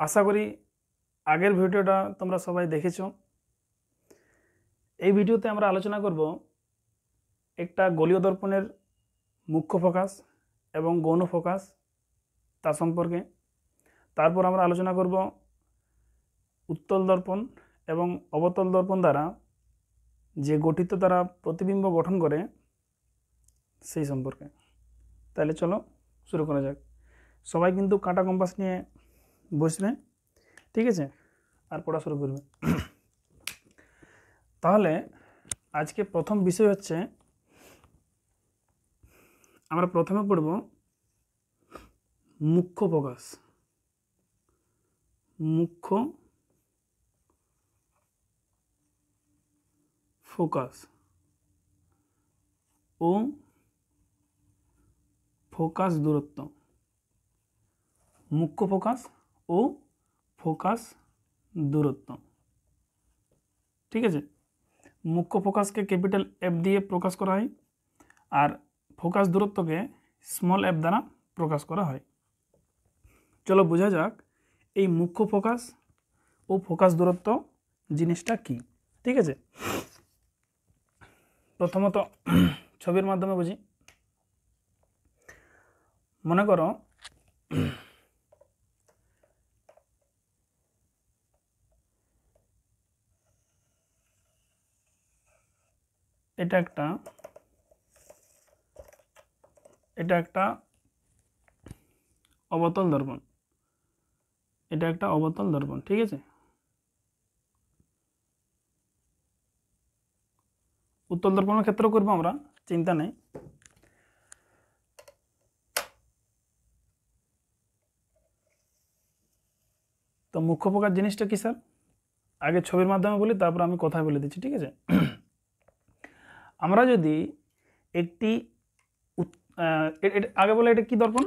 আশা করি আগের ভিডিওটা তোমরা সবাই দেখেছো। এই ভিডিওতে আমরা আলোচনা করব একটা গোলীয় দর্পণের মুখ্য ফোকাস এবং গৌণ ফোকাস তা সম্পর্কে। তারপর আমরা আলোচনা করব উত্তল দর্পণ এবং অবতল দর্পণ দ্বারা যে গঠিত দ্বারা প্রতিবিম্ব গঠন করে সেই সম্পর্কে। তাহলে চলো শুরু করা যাক। সবাই কিন্তু কাঁটা কম্পাস নিয়ে বসবে, ঠিক আছে, আর পড়া শুরু করবে। তাহলে আজকে প্রথম বিষয় হচ্ছে আমরা প্রথমে পড়ব মুখ্য ফোকাস। মুখ্য ফোকাস ও ফোকাস দূরত্ব। মুখ্য ফোকাস ও ফোকাস দূরত্ব, ঠিক আছে। মুখ্য ফোকাসকে ক্যাপিটাল এফ দিয়ে প্রকাশ করা হয় আর ফোকাস দূরত্বকে স্মল এফ দ্বারা প্রকাশ করা হয়। চলো বোঝা যাক এই মুখ্য ফোকাস ও ফোকাস দূরত্ব জিনিসটা কি, ঠিক আছে। প্রথমত ছবির মাধ্যমে বুঝি। মনে করো এটা একটা অবতল দর্পণ, এটা একটা অবতল দর্পণ, ঠিক আছে। উত্তল দর্পণের ক্ষেত্রে করবো আমরা, চিন্তা নেই। তো মুখ্য ফোকাস জিনিসটা কি স্যার? আগে ছবির মাধ্যমে বলি, তারপর আমি কথায় বলে দিচ্ছি, ঠিক আছে। আমরা যদি একটি আগে বলে এটা কি দর্পণ,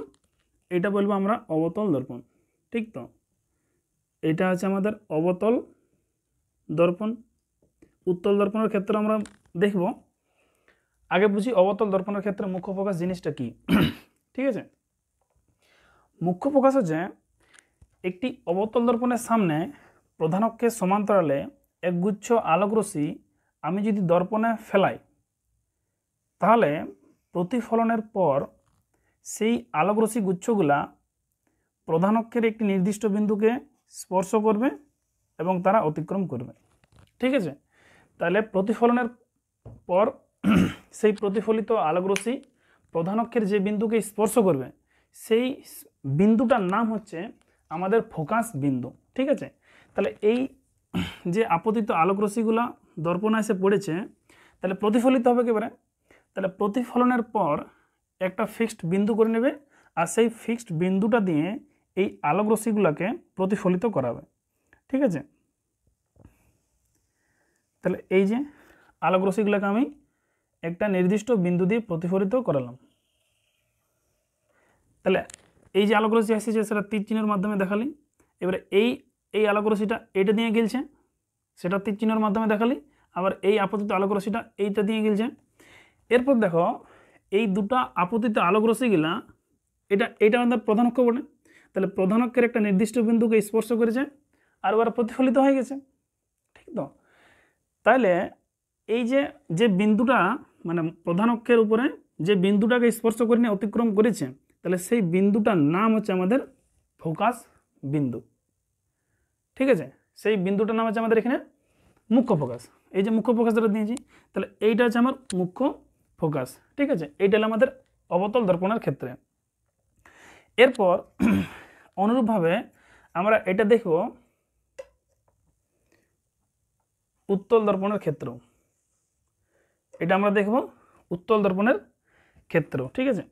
এটা বলবো আমরা অবতল দর্পণ, ঠিক তো। এটা আছে আমাদের অবতল দর্পণ। উত্তল দর্পণের ক্ষেত্রে আমরা দেখব। আগে বুঝি অবতল দর্পণের ক্ষেত্রে মুখ্য ফোকাস জিনিসটা কি, ঠিক আছে। মুখ্য ফোকাস হচ্ছে একটি অবতল দর্পণের সামনে প্রধান অক্ষের সমান্তরালে একগুচ্ছ আলোকরশ্মি আমি যদি দর্পণে ফেলাই, তাহলে প্রতিফলনের পর সেই আলোকরশ্মি গুচ্ছগুলা প্রধান অক্ষের একটি নির্দিষ্ট বিন্দুকে স্পর্শ করবে এবং তারা অতিক্রম করবে, ঠিক আছে। তাহলে প্রতিফলনের পর সেই প্রতিফলিত আলোকরশ্মি প্রধান অক্ষের যে বিন্দুকে স্পর্শ করবে সেই বিন্দুটার নাম হচ্ছে আমাদের ফোকাস বিন্দু, ঠিক আছে। তাহলে এই যে আপতিত আলোকরশ্মিগুলা দর্পণে এসে পড়েছে, তাহলে প্রতিফলিত হবে একেবারে। তাহলে প্রতিফলনের পর একটা ফিক্সড বিন্দু করে নেবে আর সেই ফিক্সড বিন্দুটা দিয়ে এই আলোকরশ্মিগুলোকে প্রতিফলিত করাবে, ঠিক আছে। তাহলে এই যে আলোকরশ্মিগুলোকে আমি একটা নির্দিষ্ট বিন্দু দিয়ে প্রতিফলিত করালাম। তাহলে এই যে আলোকরশ্মি আসছে সেটা তীর চিহ্নের মাধ্যমে দেখালি। এবারে এই আলোকরশ্মিটা এইটা দিয়ে গেলছে, সেটা তীর চিহ্নের মাধ্যমে দেখালি। আবার এই আপতিত আলোকরশ্মিটা এইটা দিয়ে গেলছে। এরপর দেখো এই দুটো আপতিত আলোকরশ্মিগুলা এটা আমাদের প্রধান অক্ষ বলে। তাহলে প্রধান অক্ষের একটা নির্দিষ্ট বিন্দুকে স্পর্শ করেছে আর ওরা প্রতিফলিত হয়ে গেছে, ঠিক তো। তাহলে এই যে বিন্দুটা মানে প্রধান অক্ষের উপরে যে বিন্দুটাকে স্পর্শ করে নিয়ে অতিক্রম করেছে, তাহলে সেই বিন্দুটার নাম হচ্ছে আমাদের ফোকাস বিন্দু, ঠিক আছে। সেই বিন্দুটার নাম হচ্ছে আমাদের এখানে মুখ্য ফোকাস। এই যে মুখ্য ফোকাস যেটা দিয়েছি, তাহলে এইটা হচ্ছে আমার মুখ্য ফোকাস, ঠিক আছে। এইটা হলো আমাদের অবতল দর্পণের ক্ষেত্রে। এরপর অনুরূপভাবে আমরা এটা দেখব উত্তল দর্পণের ক্ষেত্র। এটা আমরা দেখব উত্তল দর্পণের ক্ষেত্র, ঠিক আছে।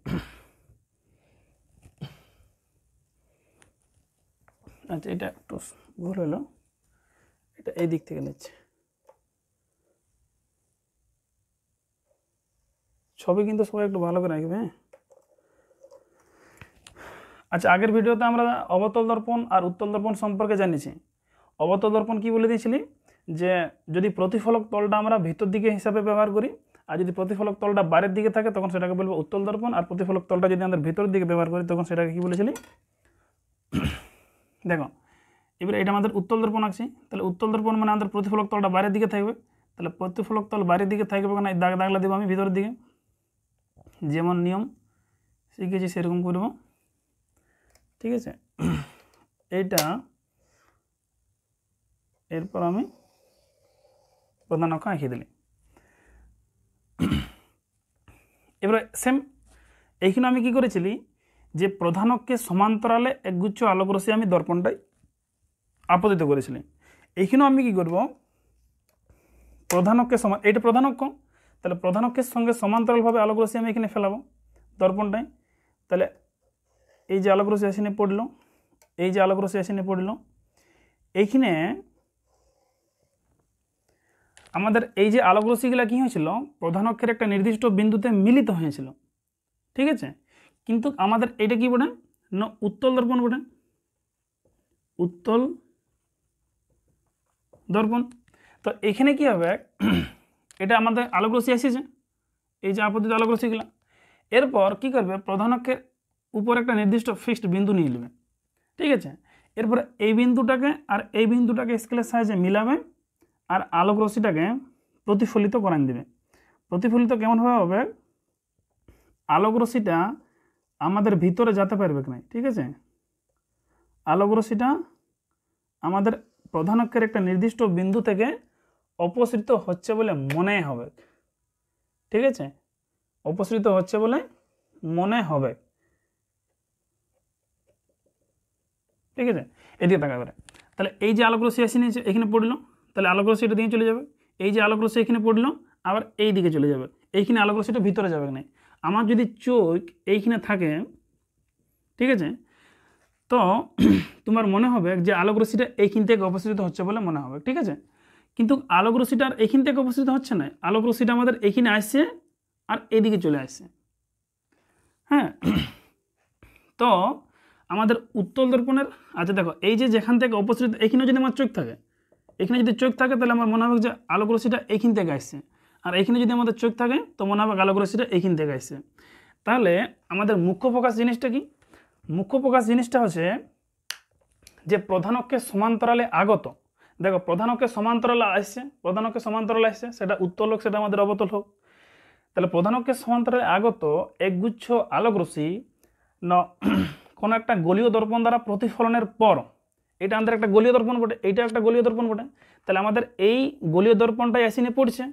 আচ্ছা, এটা একটু ভুল হলো, এটা এই দিক থেকে নিচ্ছে। ছবি কিন্তু সবাই একটু ভালো করে রাখবে, হ্যাঁ। আচ্ছা, আগের ভিডিওতে আমরা অবতল দর্পণ আর উত্তল দর্পণ সম্পর্কে জানিয়েছি। অবতল দর্পণ কি বলে দিয়েছিলি, যে যদি প্রতিফলক তলটা আমরা ভিতর দিকে হিসাবে ব্যবহার করি আর যদি প্রতিফলক তলটা বাইরের দিকে থাকে তখন সেটাকে বলবো উত্তল দর্পণ, আর প্রতিফলক তলটা যদি আমাদের ভিতরের দিকে ব্যবহার করি তখন সেটাকে কি বলেছিলি। দেখো এবার এটা আমাদের উত্তল দর্পণ আছে, তাহলে উত্তল দর্পণ মানে আমাদের প্রতিফলক তলটা বাইরের দিকে থাকবে, তাহলে প্রতিফলক তল বাইরের দিকে থাকবে না, দাগ দাগলা দেবো আমি ভিতরের দিকে, যেমন নিয়ম শিখেছি সেরকম করব। ঠিক আছে, এইটা এরপর আমি প্রধান অক্ষ আঁকিয়ে দিলি। এবারে সেম এইখানে আমি কি করেছিলি যে প্রধান অক্ষের সমান্তরালে একগুচ্ছ আলোকরশ্মি আমি দর্পণটাই আপতিত করেছিলি। এইখানেও আমি কি করব, প্রধান অক্ষের এইটা প্রধান অক্ষ, তাহলে প্রধান অক্ষের সঙ্গে সমান্তরালভাবে আলোকরশ্মি আমি এখানে ফেলাবো দর্পণটায়। তাহলে এই যে আলোকরশ্মি আসিনে পড়ল, এই যে আলোকরশ্মি আসিনে পড়ল, এইখানে আমাদের এই যে আলোকরশ্মিগুলো কী হয়েছিল, প্রধান অক্ষের একটা নির্দিষ্ট বিন্দুতে মিলিত হয়েছিল। ঠিক আছে, কিন্তু আমাদের এটা কি বলে না উত্তল দর্পণ বলে, উত্তল দর্পণ। তো এখানে কি হবে, এটা আমাদের আলোকরশ্মি এসেছে, এই যে আপতিত আলোকরশ্মিগুলো, এরপর কি করবে প্রধান অক্ষের উপর একটা নির্দিষ্ট ফিক্সড বিন্দু নিয়ে নেবে। ঠিক আছে, এরপরে এই বিন্দুটাকে আর এই বিন্দুটাকে স্কেলের সাহায্যে মিলাবে আর আলোকরশ্মিটাকে প্রতিফলিত করান দেবে। প্রতিফলিত কেমনভাবে হবে, আলোকরশ্মিটা আমাদের ভিতরে যেতে পারবে না। ঠিক আছে, আলোকরশ্মিটা আমাদের প্রধান অক্ষের একটা নির্দিষ্ট বিন্দু থেকে অপসৃত হচ্ছে বলে মনে হবে। ঠিক আছে, অপসৃত হচ্ছে বলে মনে হবে। ঠিক আছে, এদিকে তাকা করে, তাহলে এই যে আলোকরশ্মি আসে নিয়েছে এখানে পড়লো, তাহলে আলোকরশ্মিটা দিয়ে চলে যাবে, এই যে আলোকরশ্মি এখানে পড়লো আবার এই দিকে চলে যাবে, এইখানে আলোকরশ্মিটা ভিতরে যাবে না। আমার যদি চোখ এইখানে থাকে, ঠিক আছে, তো তোমার মনে হবে যে আলোকরশ্মিটা এইখান থেকে অপসৃত হচ্ছে বলে মনে হবে। ঠিক আছে, কিন্তু আলোকরশ্মিটা আর এইখান থেকে অপসৃত হচ্ছে না, আলোকরশ্মিটা আমাদের এইখানে আসছে আর এইদিকে চলে আসছে। হ্যাঁ, তো আমাদের উত্তল দর্পণের আচ্ছা দেখো, এই যে যেখান থেকে অপসৃত, এইখানে যদি আমার চোখ থাকে, এখানে যদি চোখ থাকে তাহলে আমার মনে হবে যে আলোকরশ্মিটা এইখান থেকে আসছে, আর এইখানে যদি আমাদের চোখ থাকে তো মনে হবে আলোকরশ্মিটা এইখান থেকে আসছে। তাহলে আমাদের মুখ্য ফোকাস জিনিসটা কি, মুখ্য ফোকাস জিনিসটা হচ্ছে যে প্রধান অক্ষের সমান্তরালে আগত, দেখো প্রধান অক্ষের সমান্তরালে আসছে, প্রধান অক্ষের সমান্তরালে আসছে, সেটা উত্তল হোক সেটা আমাদের অবতল হোক, তাহলে প্রধান অক্ষের সমান্তরালে আগত একগুচ্ছ আলোকরশ্মি কোনো একটা গলীয় দর্পণ দ্বারা প্রতিফলনের পর, এটা আমাদের একটা গলীয় দর্পণ বটে, এইটা একটা গলীয় দর্পণ বটে, তাহলে আমাদের এই গলীয় দর্পণটাই আসিনে পড়ছে,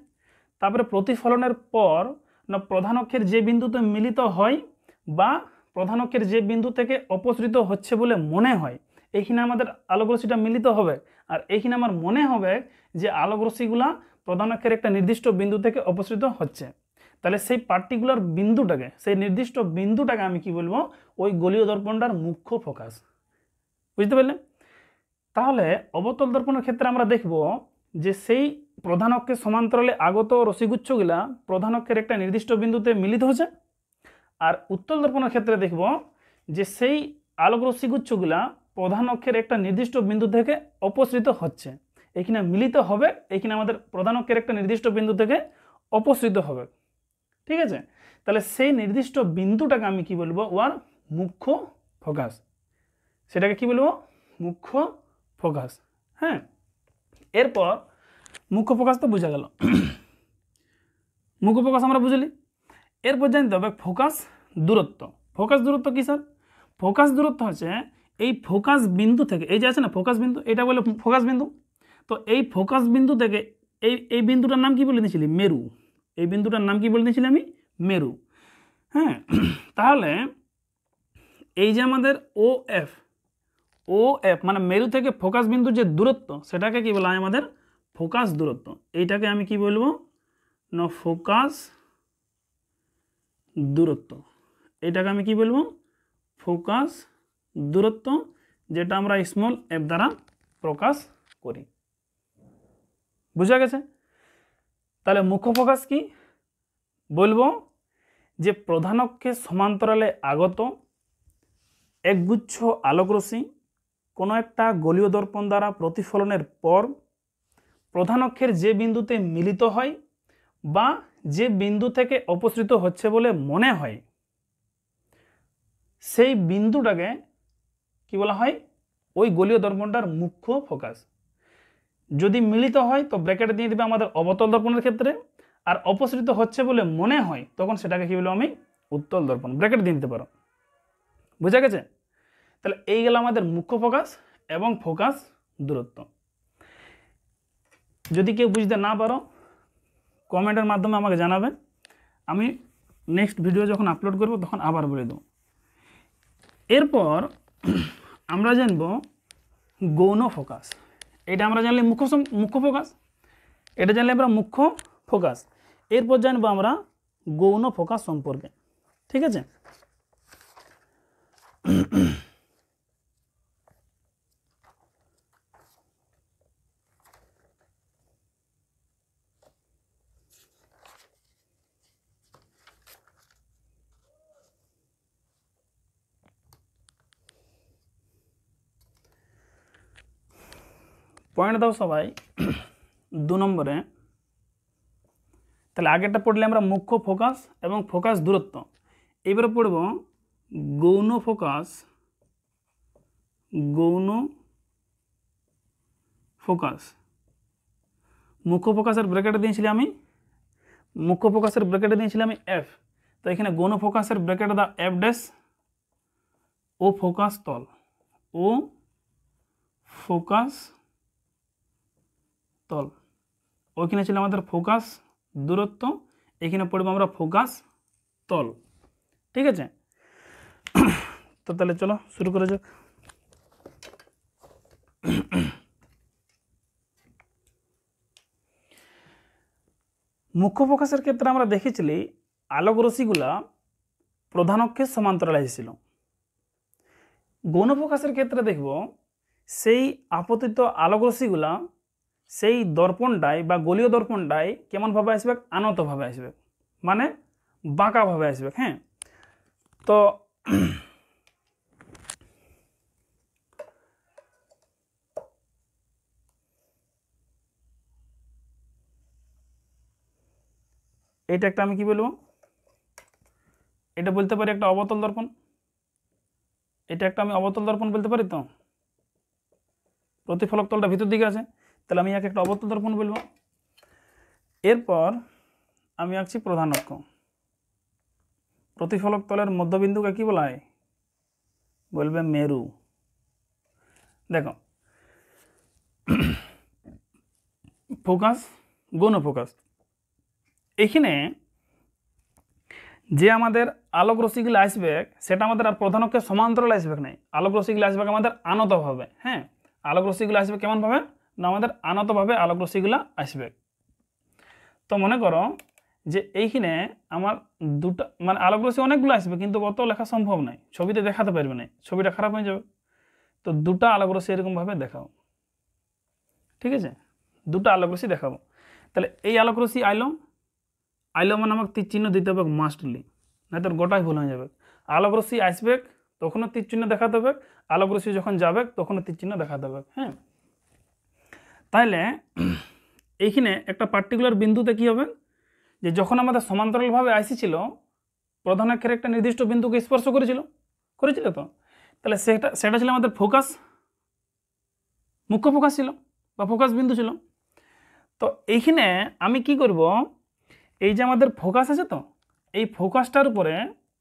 তারপরে প্রতিফলনের পর না প্রধান অক্ষের যে বিন্দুতে মিলিত হয় বা প্রধান অক্ষের যে বিন্দু থেকে অপসৃত হচ্ছে বলে মনে হয়, এইখানে আমাদের আলোকরশ্মিটা মিলিত হবে, আর এইখানে আমার মনে হবে যে আলোকরশ্মিগুলা প্রধান অক্ষের একটা নির্দিষ্ট বিন্দু থেকে অপসৃত হচ্ছে। তাহলে সেই পার্টিকুলার বিন্দুটাকে, সেই নির্দিষ্ট বিন্দুটাকে আমি কি বলবো, ওই গলীয় দর্পণটার মুখ্য ফোকাস। বুঝতে পারলে? তাহলে অবতল দর্পণের ক্ষেত্রে আমরা দেখব যে সেই প্রধান অক্ষের সমান্তরালে আগত রশ্মিগুচ্ছগুলা প্রধান অক্ষের একটা নির্দিষ্ট বিন্দুতে মিলিত হচ্ছে, আর উত্তল দর্পণের ক্ষেত্রে দেখব যে সেই আলোক রশ্মিগুচ্ছগুলা প্রধান অক্ষের একটা নির্দিষ্ট বিন্দু থেকে অপসৃত হচ্ছে। এখানে মিলিত হবে, এখানে আমাদের প্রধান অক্ষের একটা নির্দিষ্ট বিন্দু থেকে অপসৃত হবে। ঠিক আছে, তাহলে সেই নির্দিষ্ট বিন্দুটাকে আমি কি বলবো, ওর মুখ্য ফোকাস। সেটাকে কি বলবো, মুখ্য ফোকাস। হ্যাঁ, এরপর মুখ্য ফোকাস তো বোঝা গেল, মুখ্য ফোকাস আমরা বুঝলি। এরপর জানতে হবে ফোকাস দূরত্ব। ফোকাস দূরত্ব কি স্যার? ফোকাস দূরত্ব হচ্ছে এই ফোকাস বিন্দু থেকে, এই যে আছে না ফোকাস বিন্দু, এটা বলে ফোকাস বিন্দু। তো এই ফোকাস বিন্দু থেকে এই বিন্দুটার নাম কি বলে দিয়েছিলি, মেরু। এই বিন্দুটার নাম কি বলে দিয়েছিলি আমি, মেরু। হ্যাঁ, তাহলে এই যে আমাদের ও এফ মানে মেরু থেকে ফোকাস বিন্দুর যে দূরত্ব, সেটাকে কি বলা হয় আমাদের ফোকাস দূরত্ব। এইটাকে আমি কি বলবো না, ফোকাস দূরত্ব। এটাকে আমি কি বলবো, ফোকাস দূরত্ব, যেটা আমরা স্মল এফ দ্বারা প্রকাশ করি। বুঝা গেছে? তাহলে মুখ্য ফোকাস কি বলবো, যে প্রধান অক্ষের সমান্তরালে আগত একগুচ্ছ আলোকরশ্মি কোনো একটা গলীয় দর্পণ দ্বারা প্রতিফলনের পর প্রধান অক্ষের যে বিন্দুতে মিলিত হয় বা যে বিন্দু থেকে অপসৃত হচ্ছে বলে মনে হয়, সেই বিন্দুটাকে কি বলা হয়, ওই গোলীয় দর্পণটার মুখ্য ফোকাস। যদি মিলিত হয় তো ব্র্যাকেটে দিয়ে দেবে আমাদের অবতল দর্পণের ক্ষেত্রে, আর অপসৃত হচ্ছে বলে মনে হয় তখন সেটাকে কি বলবো আমি, উত্তল দর্পণ। ব্র্যাকেট দিয়ে দিতে পারো। বুঝা গেছে? তাহলে এই গেল আমাদের মুখ্য ফোকাস এবং ফোকাস দূরত্ব। যদি কেউ বুঝতে না পারো কমেন্টের মাধ্যমে আমাকে জানাবে, আমি নেক্সট ভিডিও যখন আপলোড করব তখন আবার বলে দেবো। এরপর আমরা জানব গৌণ ফোকাস। এটা আমরা জানলে মুখ্য ফোকাস, এটা জানলে আমরা মুখ্য ফোকাস। এরপর জানবো আমরা গৌণ ফোকাস সম্পর্কে। ঠিক আছে? পয়েন্ট দাও সবাই 2 নম্বরে। তাহলে আগেরটা পড়লে আমরা মুখ্য ফোকাস এবং ফোকাস দূরত্ব। এবারে পড়ব গৌণ ফোকাস, গৌণ ফোকাস। মুখ্য ফোকাসের ব্র্যাকেটে দিয়েছিলাম আমি, মুখ্য ফোকাসের ব্র্যাকেটে দিয়েছিলাম আমি এফ। তো এখানে গৌণ ফোকাসের ব্র্যাকেটে দাও এফ ড্যাশ, ও ফোকাস তল, ও ফোকাস তল। ওইখানে ছিল আমাদের ফোকাস দূরত্ব, এখানে পড়বো আমরা ফোকাস তল। ঠিক আছে? তো তাহলে চলো শুরু করা যাক। মুখ্য ফোকাসের ক্ষেত্রে আমরা দেখেছিলি আলোক রশ্মিগুলা প্রধান অক্ষের সমান্তরালে এসেছিল। গৌণ ফোকাসের ক্ষেত্রে দেখব সেই আপতিত আলোক রশ্মিগুলা সেই দর্পণটায় বা গোলীয় দর্পণটায় কেমনভাবে আসবে, আনতভাবে আসবে, মানে বাঁকাভাবে আসবে। হ্যাঁ, তো এটা একটা আমি কি বলবো, এটা বলতে পারি একটা অবতল দর্পণ, এটা একটা আমি অবতল দর্পণ বলতে পারি। তো প্রতিফলক তলটা ভিতর দিকে আছে, তাহলে আমি একটা অবতল দর্পণ বলবো। এরপর আমি আঁকছি প্রধান অক্ষ। প্রতিফলক তলের মধ্যবিন্দুকে কি বলা হয়, বলবে মেরু। দেখো ফোকাস, গৌণ ফোকাস, এখানে যে আমাদের আলোক রশ্মিগুলো আসবে সেটা আমাদের আর প্রধান অক্ষের সমান্তরাল আসবে না, আলোক রশ্মিগুলো আসবে আমাদের আনতভাবে। হ্যাঁ, আলোক রশ্মিগুলো আসবে কেমনভাবে না, আমাদের আনতভাবে আলোক রশ্মিগুলো আসবে। তো মনে করো যে এইখানে আমার দুটো মানে আলোক রশ্মি অনেকগুলো আসবে, কিন্তু অত লেখা সম্ভব নয়, ছবিতে দেখাতে পারবে না, ছবিটা খারাপ হয়ে যাবে। তো দুটো আলোক রশ্মি এরকমভাবে দেখাও। ঠিক আছে? দুটো আলোক রশ্মি দেখাবো। তাহলে এই আলোক রশ্মি আইলো, আইলো মানে আমাকে তীর চিহ্ন দিতে হবে মাস্টলি, না তোর গোটাই ভুল হয়ে যাবে। আলোক রশ্মি আসবে তখনও তীর চিহ্ন দেখাতে হবে, আলোক রশ্মি যখন যাবে তখনও তীর চিহ্ন দেখাতে হবে। হ্যাঁ, তাহলে এইখানে একটা পার্টিকুলার বিন্দুতে কি হবে, যে যখন আমাদের সমান্তরালভাবে আসছিল প্রধান অক্ষের একটা নির্দিষ্ট বিন্দুকে স্পর্শ করেছিল তো, তাহলে সেটা ছিল আমাদের ফোকাস, মুখ্য ফোকাস ছিল বা ফোকাস বিন্দু ছিল। তো এইখানে আমি কি করব, এই যে আমাদের ফোকাস আছে, তো এই ফোকাসটার উপরে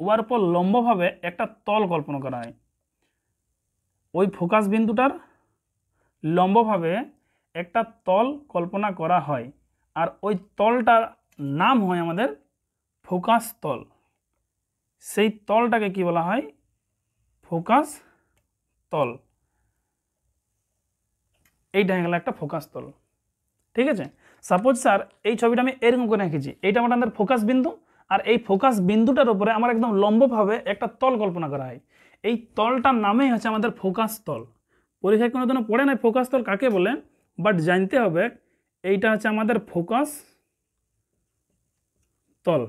ওয়ার উপর লম্বভাবে একটা তল কল্পনা করা হয়। ওই ফোকাস বিন্দুটার লম্বভাবে একটা তল কল্পনা করা হয়, আর ওই তলটার নাম হয় আমাদের ফোকাস তল। সেই তলটাকে কি বলা হয়, ফোকাস তল। এইটা হয়ে গেল একটা ফোকাস তল। ঠিক আছে? সাপোজ স্যার এই ছবিটা আমি এরকম করে রেখেছি, এইটা আমাদের ফোকাস বিন্দু, আর এই ফোকাস বিন্দুটার উপরে আমার একদম লম্বভাবে একটা তল কল্পনা করা হয়। এই তলটার নামেই হচ্ছে আমাদের ফোকাস তল। পরীক্ষায় কোনো দিনও পড়ে নাই ফোকাস তল কাকে বলে, বাট জানতে হবে এইটা হচ্ছে আমাদের ফোকাস তল।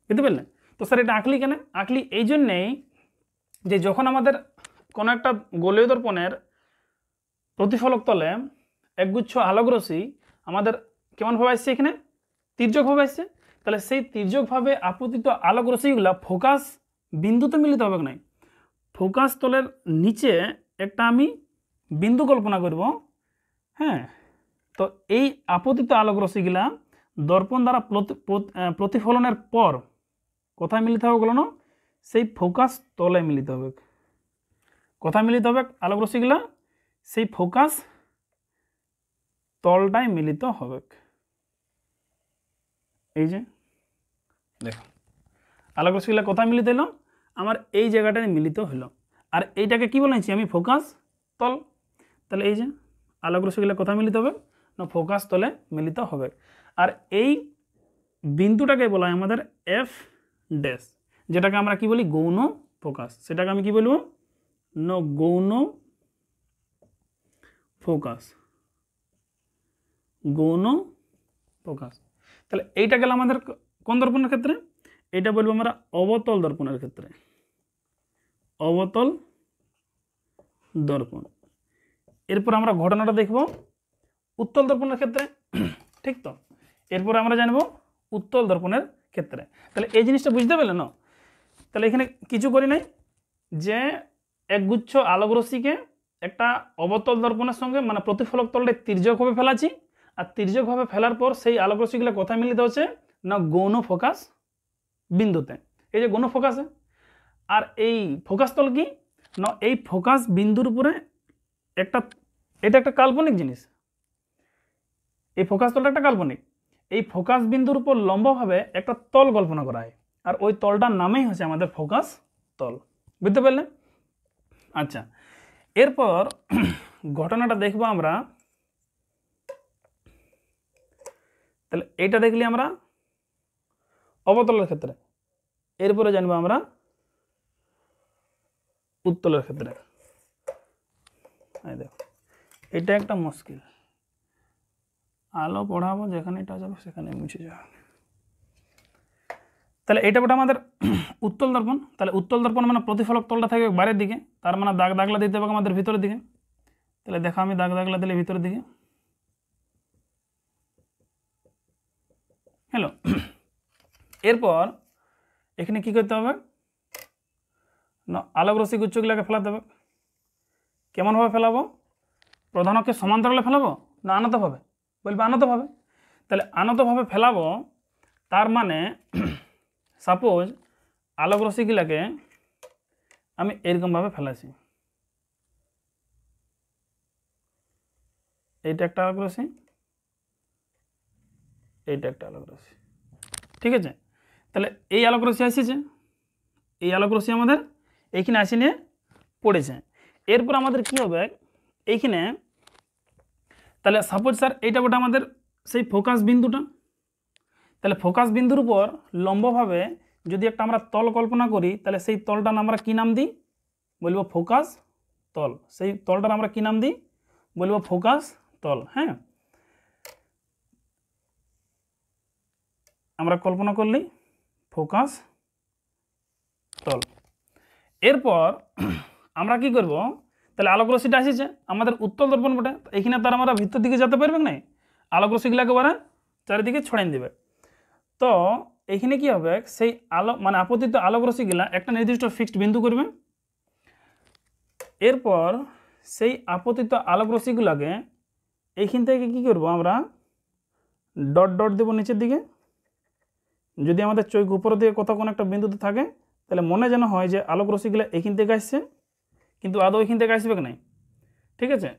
বুঝতে পারলেন? তো স্যার এটা আঁকলি কেন? আঁকলি এই জন্যেই যে যখন আমাদের কোনো একটা গোলীয় দর্পণের প্রতিফলক তলে একগুচ্ছ আলোক রশ্মি আমাদের কেমনভাবে আসছে, এখানে তির্যকভাবে আসছে, তাহলে সেই তির্যকভাবে আপতিত আলোক রশ্মিগুলা ফোকাস বিন্দুতে মিলিত হবে না, ফোকাস তলের নিচে একটা আমি বিন্দু কল্পনা করব। হ্যাঁ, তো এই আপতিত আলোক রশ্মিগুলা দর্পণ দ্বারা প্রতিফলনের পর কোথায় মিলিত হবে বলো না? সেই ফোকাস তলে মিলিত হবে। কোথায় মিলিত হবে আলোক রশ্মিগুলা? সেই ফোকাস তলটায় মিলিত হবে। এই যে দেখো আলোক রশ্মিগুলা কোথায় মিলিত হলো? আমার এই জায়গাটায় মিলিত হলো। আর এইটাকে কি বলেছি আমি? ফোকাস তল। তাহলে এই যে আলোক রশ্মিগুলা কোথায় মিলিত হবে? না ফোকাস তলে মিলিত হবে। আর এই বিন্দুটাকে বলা হয় আমাদের এফ ড্যাশ, যেটাকে আমরা কি বলি? গৌণ ফোকাস। সেটাকে আমি কি বলবো? না গৌণ ফোকাস। গৌণ ফোকাস। তাহলে এইটা গেল আমাদের কোন দর্পণের ক্ষেত্রে? এটা বলবো আমরা অবতল দর্পণের ক্ষেত্রে। অবতল দর্পণ। এরপর আমরা ঘটনাটা দেখব উত্তল দর্পণের ক্ষেত্রে। ঠিক তো? এরপরে আমরা জানবো উত্তল দর্পণের ক্ষেত্রে। তাহলে এই জিনিসটা বুঝতে পারলে না? তাহলে এখানে কিছু করি নাই, যে একগুচ্ছ আলোক রশ্মিকে একটা অবতল দর্পণের সঙ্গে মানে প্রতিফলক তলটা তির্যকভাবে ফেলাচ্ছি। আর তির্যকভাবে ফেলার পর সেই আলোক রশ্মিগুলো কোথায় মিলিত হচ্ছে? না গৌণ ফোকাস বিন্দুতে। এই যে গৌণ ফোকাসে। আর এই ফোকাস তল কি না? এই ফোকাস বিন্দুর উপরে একটা, এটা একটা কাল্পনিক জিনিস। এই ফোকাস তলটা একটা কাল্পনিক। এই ফোকাস বিন্দুর উপর লম্বভাবে একটা তল কল্পনা করা হয়, আর ওই তলটার নামেই হচ্ছে আমাদের ফোকাস তল। বুঝতে পারলে? আচ্ছা, এরপর ঘটনাটা দেখবো আমরা। তাহলে এইটা দেখলি আমরা অবতলের ক্ষেত্রে। এরপরে জানবো আমরা উত্তলের ক্ষেত্রে। দেখো এটা একটা মুশকিল, আলো পড়াবো যেখানে এটা যাবে সেখানে মুছে যাবে। তাহলে এটা ওটা আমাদের উত্তল দর্পণ। তাহলে উত্তল দর্পণ মানে প্রতিফলক তলটা থাকবে বাইরের দিকে, তার মানে দাগ দাগলা দিতে হবে আমাদের ভিতরের দিকে। তাহলে দেখো আমি দাগ দাগলা দিলে ভিতরের দিকে। হ্যালো, এরপর এখানে কি করতে হবে? না আলোক রশ্মি গুচ্ছগুলোকে ফেলাতে হবে। কেমনভাবে ফেলাবো? প্রধান অক্ষের সমান্তরালে ফেলাবো না আনতভাবে? বলবে আনতভাবে। তাহলে আনতভাবে ফেলাবো, তার মানে সাপোজ আলোক রশ্মিগুলোকে আমি এরকমভাবে ফেলাছি। এইটা একটা আলোক রশ্মি, এইটা একটা আলোক রশ্মি। ঠিক আছে? তাহলে এই আলোক রশ্মি আসছে, এই আলোক রশ্মি আমাদের এইখানে আসি নিয়ে পড়েছে। এরপর আমাদের কি হবে এইখানে? তাহলে সাপোজ স্যার এইটা ওটা আমাদের সেই ফোকাস বিন্দুটা। তাহলে ফোকাস বিন্দুর উপর লম্বভাবে যদি একটা আমরা তল কল্পনা করি, তাহলে সেই তলটার আমরা কি নাম দিই? বলবো ফোকাস তল। সেই তলটার আমরা কি নাম দিই? বলবো ফোকাস তল। হ্যাঁ, আমরা কল্পনা করলি ফোকাস তল। এরপর আমরা কি করব? তাহলে আলোক রশ্মিটা আসছে আমাদের উত্তল দর্পণ বটে, এখানে তার আমরা ভিতর দিকে যেতে পারবে না, আলোক রশ্মিগুলো একেবারে চারিদিকে ছড়াই দিবে। তো এখানে কি হবে? সেই আলো মানে আপতিত আলোক রশ্মিগুলা একটা নির্দিষ্ট ফিক্সড বিন্দু করবে। এরপর সেই আপতিত আলোক রশ্মিগুলোকে এইখান থেকে কি করব? আমরা ডট ডট দেব নিচের দিকে। যদি আমাদের চোখ উপরের দিকে কোথাও কোনো একটা বিন্দুতে থাকে, তাহলে মনে যেন হয় যে আলোক রশ্মিগুলো এইখান থেকে আসছে, কিন্তু আদৌ এইখান থেকে আসবে কি নাই। ঠিক আছে?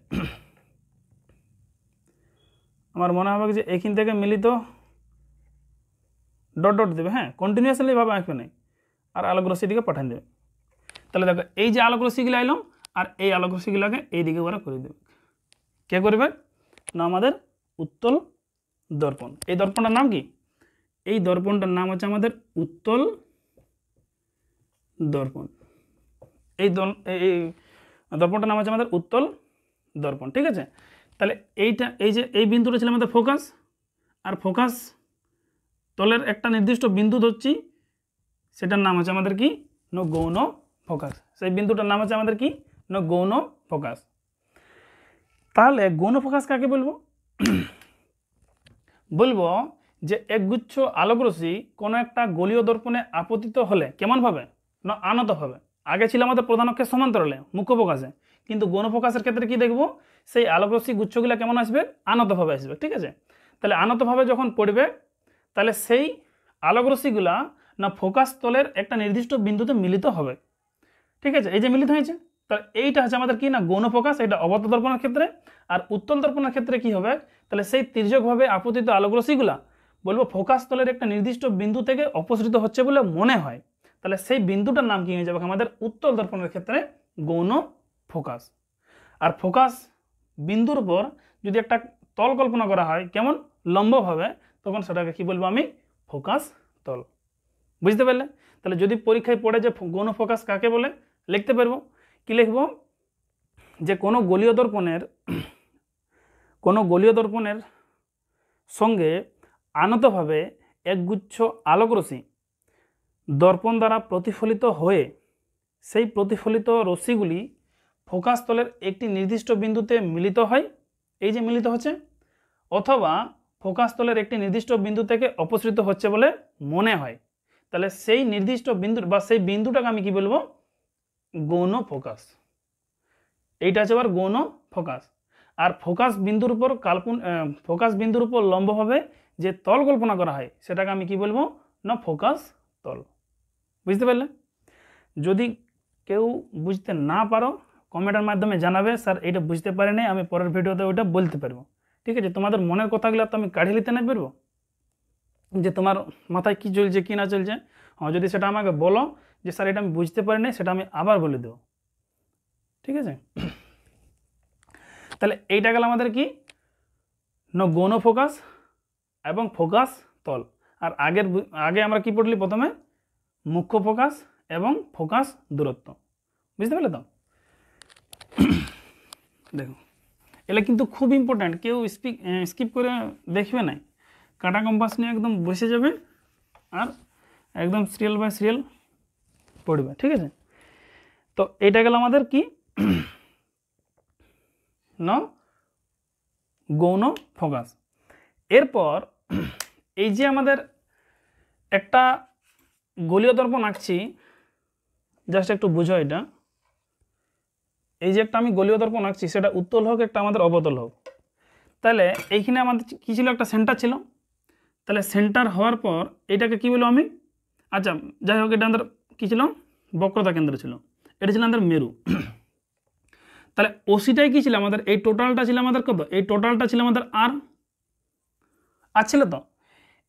আমার মনে হবে যে এইখান থেকে মিলিত ডট ডট দেবে। হ্যাঁ, কন্টিনিউয়াসলি ভাবে আঁকবে নাই, আর আলোক রশ্মিটিকে পাঠিয়ে দেবে। তাহলে দেখো এই যে আলোক রশ্মিগুলো এলাম, আর এই আলোক রশ্মিগুলোকে এই দিকে ওরা করে দেবে। কে করবে? না আমাদের উত্তল দর্পণ। এই দর্পণটার নাম কি? এই দর্পণটার নাম হচ্ছে আমাদের উত্তল দর্পণ। এই দর্পণটার নাম হচ্ছে আমাদের উত্তল দর্পণ। ঠিক আছে? তাহলে এইটা এই যে এই বিন্দুটা ছিল আমাদের ফোকাস, আর ফোকাস তলের একটা নির্দিষ্ট বিন্দু ধরছি, সেটার নাম হচ্ছে আমাদের কি? না গৌণ ফোকাস। সেই বিন্দুটার নাম হচ্ছে আমাদের কি? না গৌণ ফোকাস। তাহলে গৌণ ফোকাস কাকে বলবো? বলবো যে একগুচ্ছ আলোক রশ্মি কোনো একটা গোলীয় দর্পণে আপতিত হলে কেমনভাবে? না আনতভাবে। আগে ছিল আমাদের প্রধান অক্ষের সমান্তরালে মুখ্য ফোকাসে, কিন্তু গৌণ ফোকাসের ক্ষেত্রে কি দেখব, সেই আলোকরশ্মি গুচ্ছগুলো কেমন আসবে, আনতভাবে আসবে। ঠিক আছে, তাহলে আনতভাবে যখন পড়বে তাহলে সেই আলোকরশ্মিগুলা না ফোকাস তলের একটা নির্দিষ্ট বিন্দুতে মিলিত হবে। ঠিক আছে, এই যে মিলিত হয়েছে, তাহলে এইটা হচ্ছে আমাদের কি না গৌণ ফোকাস, এটা অবতল দর্পণের ক্ষেত্রে। আর উত্তল দর্পণের ক্ষেত্রে কি হবে, তাহলে সেই তির্যকভাবে আপতিত আলোকরশ্মিগুলা বলবো ফোকাস তলের একটা নির্দিষ্ট বিন্দু থেকে অপসৃত হচ্ছে বলে মনে হয়, তাহলে সেই বিন্দুটার নাম কি হয়ে যাবে আমাদের উত্তল দর্পণের ক্ষেত্রে গৌণ ফোকাস। আর ফোকাস বিন্দুর উপর যদি একটা তল কল্পনা করা হয় কেমন, লম্বভাবে, তখন সেটাকে কি বলবো আমি, ফোকাস তল। বুঝতে পারলে? তাহলে যদি পরীক্ষায় পড়ে যে গৌণ ফোকাস কাকে বলে, লিখতে পারবো। কি লিখব, যে কোনো গলীয় দর্পণের সঙ্গে আনতভাবে একগুচ্ছ আলোকরশ্মি দর্পণ দ্বারা প্রতিফলিত হয়ে সেই প্রতিফলিত রশ্মিগুলি ফোকাস তলের একটি নির্দিষ্ট বিন্দুতে মিলিত হয়, এই যে মিলিত হচ্ছে, অথবা ফোকাস তলের একটি নির্দিষ্ট বিন্দু থেকে অপসৃত হচ্ছে বলে মনে হয়, তাহলে সেই নির্দিষ্ট বিন্দু বা সেই বিন্দুটাকে আমি কি বলবো, গৌণ ফোকাস। এইটা হচ্ছে আবার গৌণ ফোকাস। আর ফোকাস বিন্দুর উপর লম্বভাবে যে তল কল্পনা করা হয় সেটাকে আমি কি বলবো না, ফোকাস তল। বুঝতে পারলে? যদি কেউ বুঝতে না পারো কমেন্টের মাধ্যমে জানাবে, স্যার এটা বুঝতে পারি নাই, আমি পরের ভিডিওতে ওইটা বলতে পারবো। ঠিক আছে, তোমাদের মনের কথাগুলো তো আমি কাঢ়ি নিতে না পারবো, যে তোমার মাথায় কি চলছে কি না চলছে। হ্যাঁ, যদি সেটা আমাকে বলো যে স্যার এটা আমি বুঝতে পারি নাই, সেটা আমি আবার বলে দেবো। ঠিক আছে, তাহলে এইটা গেল আমাদের কি না গৌণ ফোকাস এবং ফোকাস তল। আর আগে আমরা কি পড়লি, প্রথমে মুখ্য ফোকাস এবং ফোকাস দূরত্ব। বুঝতে পারলে তো? দেখো, এগুলো কিন্তু খুব ইম্পর্ট্যান্ট, কেউ স্কিপ করে দেখবে না, কাটা কম্পাস নিয়ে একদম বসে যাবে আর একদম সিরিয়াল বাই সিরিয়াল পড়বে। ঠিক আছে, তো এইটা গেল আমাদের কি না গৌণ ফোকাস। এরপর এই যে আমাদের একটা গলীয় দর্পণ আঁকছি, জাস্ট একটু বুঝো এটা। এই যে একটা আমি গলীয় দর্পণ আঁকছি, সেটা উত্তল হোক একটা আমাদের অবতল হোক, তাহলে এইখানে আমাদের কী ছিল, একটা সেন্টার ছিল। তাহলে সেন্টার হওয়ার পর এটাকে কি বলবো আমি, আচ্ছা যাই হোক, এটা আমাদের কী ছিল, বক্রতা কেন্দ্র ছিল, এটা ছিল আমাদের মেরু। তাহলে ওসিটাই কি ছিল আমাদের, এই টোটালটা ছিল আমাদের কত, এই টোটালটা ছিল আমাদের আর ছিল তো।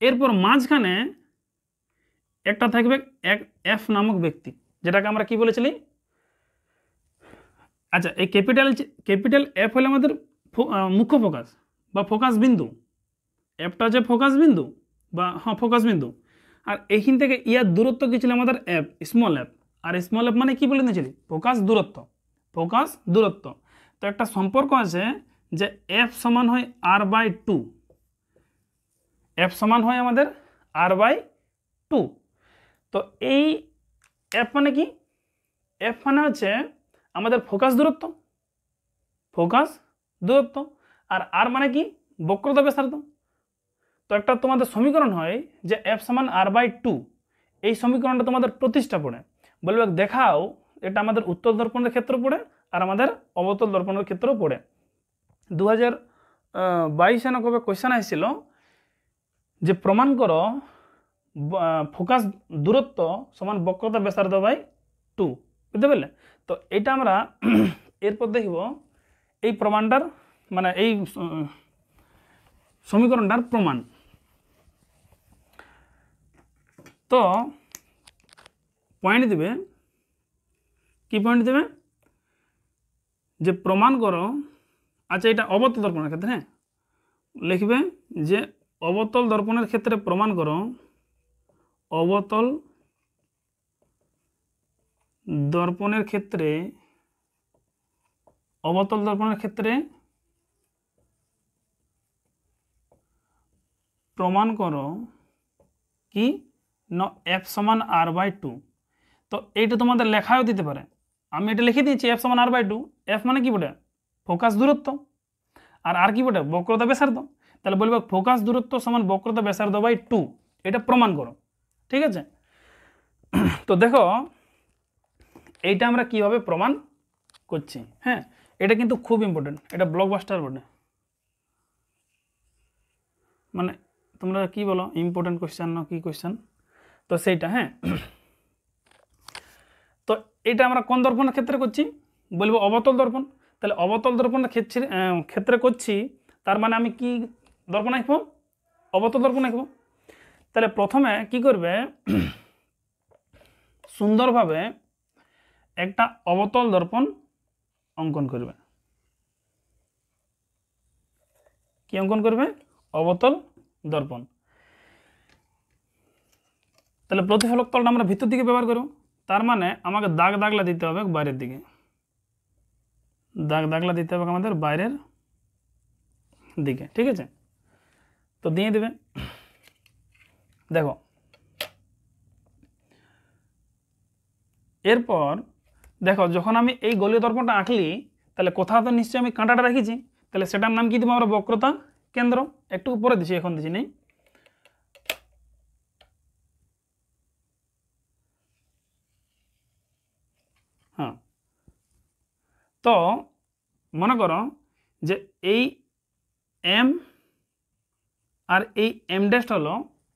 এরপর মাঝখানে একটা থাকবে এফ নামক ব্যক্তি, যেটাকে আমরা কি বলেছিলি, আচ্ছা এই ক্যাপিটাল এফ হলে আমাদের মুখ্য ফোকাস বা ফোকাস বিন্দু, এফটা হচ্ছে ফোকাস বিন্দু বা হ্যাঁ ফোকাস বিন্দু। আর এইখান থেকে ইয়ার দূরত্ব কি ছিল আমাদের এফ, স্মল এফ। আর স্মল এফ মানে কি বলে নিয়েছিলি, ফোকাস দূরত্ব। তো একটা সম্পর্ক আছে যে এফ সমান হয় r/2, এফ সমান হয় আমাদের r/2। তো এই এফ মানে কি, এফ মানে হচ্ছে আমাদের ফোকাস দূরত্ব, আর আর মানে কি, বক্রতা ব্যাসার্ধ। তো একটা তোমাদের সমীকরণ হয় যে এফ সমান r/2, এই সমীকরণটা তোমাদের প্রতিষ্ঠা পড়ে বলবে দেখাও এটা আমাদের উত্তল দর্পণের ক্ষেত্রে পড়ে আর আমাদের অবতল দর্পণের ক্ষেত্রেও পড়ে। 2022 না কবে কোয়েশ্চেন আসছিল যে প্রমাণ করো ফোকাস দূরত্ব সমান বক্রতা ব্যাসার্ধ বাই 2, বুঝতে পারলে? তো এটা আমরা এরপর দেখব এই প্রমাণটার মানে এই সমীকরণটার প্রমাণ। তো পয়েন্ট দেবে, কি পয়েন্ট দেবে, যে প্রমাণ করো, আচ্ছা এটা অবতল দর্পণের ক্ষেত্রে, হ্যাঁ লিখবে যে অবতল দর্পণের ক্ষেত্রে প্রমাণ করো, অবতল দর্পণের ক্ষেত্রে প্রমাণ করো কি না এফ সমান r/2। তো এইটা তোমাদের লেখাও দিতে পারে, আমি এটা লিখে দিয়েছি এফ সমান r/2। এফ মানে কি বটে, ফোকাস দূরত্ব, আর কি বটে, বক্রতা ব্যাসার্ধ। তাহলে বলবো ফোকাস দূরত্ব সমান বক্রতা ব্যাসার্ধ বাই 2, এটা প্রমাণ করো। ঠিক আছে, তো দেখো এইটা আমরা কিভাবে প্রমাণ করছি। হ্যাঁ, এটা কিন্তু খুব ইম্পর্টেন্ট, এটা ব্লকবাস্টার বটে। মানে তোমরা কি বলো, ইম্পর্টেন্ট কোশ্চেন না কি কোশ্চেন, তো সেইটা। হ্যাঁ, তো এটা আমরা কোন দর্পণের ক্ষেত্রে করছি, বলবো অবতল দর্পণ। তাহলে অবতল দর্পণের ক্ষেত্রে করছি, তার মানে আমি কি দর্পণ আঁকবো, অবতল দর্পণ আঁকবো। তাহলে প্রথমে কি করবে, সুন্দরভাবে একটা অবতল দর্পণ অঙ্কন করবে। কি অঙ্কন করবে, অবতল দর্পণ। তাহলে প্রতিফলক তলটা আমরা ভিতর দিকে ব্যবহার করব, তার মানে আমাকে দাগ দাগলা দিতে হবে বাইরের দিকে, দাগ দাগলা দিতে হবে আমাদের বাইরের দিকে। ঠিক আছে, তো দিয়ে দেবে। দেখো এরপর দেখো, যখন আমি এই গলীয় দর্পণটা আঁকলি, তাহলে কোথাও তো নিশ্চয়ই আমি কাঁটাটা রেখেছি, তাহলে সেটার নাম কি দেবো আমরা, বক্রতা কেন্দ্র। একটু উপরে দিচ্ছি, এখন দিচ্ছি নেই। হ্যাঁ, তো মনে করো যে এই এম আর এই এম ড্যাশ হলো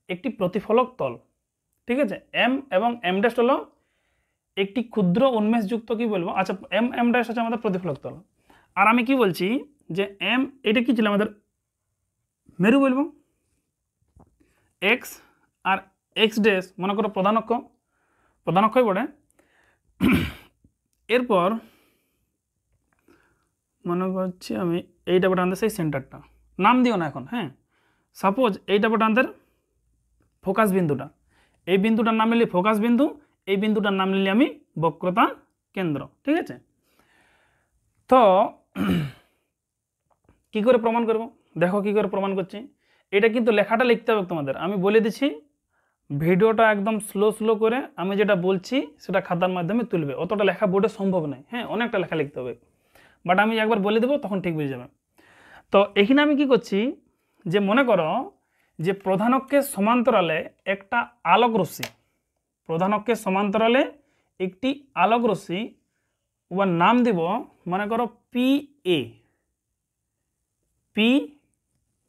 একটি প্রতিফলক তল। ঠিক আছে, এম এবং এম ড্যাশ হলো একটি ক্ষুদ্র উন্মেষযুক্ত, কি বলবো, আচ্ছা এম এম ড্যাশ হচ্ছে আমাদের প্রতিফলক তল। আর আমি কি বলছি যে এম, এটা কি ছিল আমাদের মেরু বলবো, এক্স আর এক্স ড্যাশ মনে করো প্রধান অক্ষই পড়ে। এরপর মনে করছি আমি এইটা বটে আমাদের সেই সেন্টারটা, নাম দিও না এখন। হ্যাঁ, সাপোজ এইটা বটে আমাদের ফোকাস বিন্দুটা, এই বিন্দুটার নাম নিলি ফোকাস বিন্দু, এই বিন্দুটার নাম নিলি আমি বক্রতা কেন্দ্র। ঠিক আছে, তো কি করে প্রমাণ করব, দেখো কি করে প্রমাণ করছি। এটা কিন্তু লেখাটা লিখতে হবে তোমাদের, আমি বলে দিচ্ছি, ভিডিওটা একদম স্লো করে আমি যেটা বলছি সেটা খাতার মাধ্যমে তুলবে, অতটা লেখা বোর্ডে সম্ভব নয়। হ্যাঁ, অনেকটা লেখা লিখতে হবে, বাট আমি একবার বলে দেবো তখন ঠিক বুঝে যাবে। তো এখানে আমি কি করছি, যে মনে করো যে প্রধান অক্ষের সমান্তরালে একটা আলোক রশ্মি, প্রধান অক্ষের সমান্তরালে একটি আলোক রশ্মি, ওর নাম দিব মনে করো পি